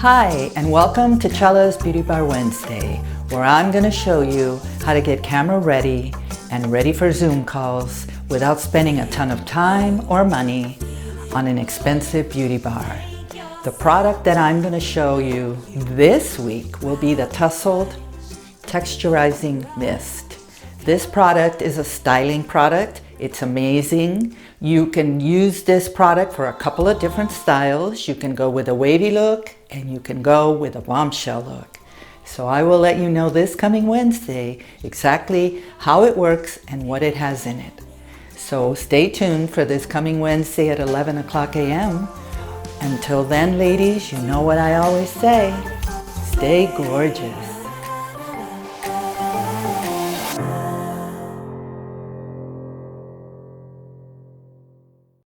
Hi, and welcome to Chela's Beauty Bar Wednesday, where I'm going to show you how to get camera ready and ready for Zoom calls without spending a ton of time or money on an expensive beauty bar. The product that I'm going to show you this week will be the Tips-Tousled Texturizing Mist. This product is a styling product. It's amazing. You can use this product for a couple of different styles. You can go with a wavy look and you can go with a bombshell look. So I will let you know this coming Wednesday exactly how it works and what it has in it. So stay tuned for this coming Wednesday at 11 o'clock a.m. Until then, ladies, you know what I always say, stay gorgeous.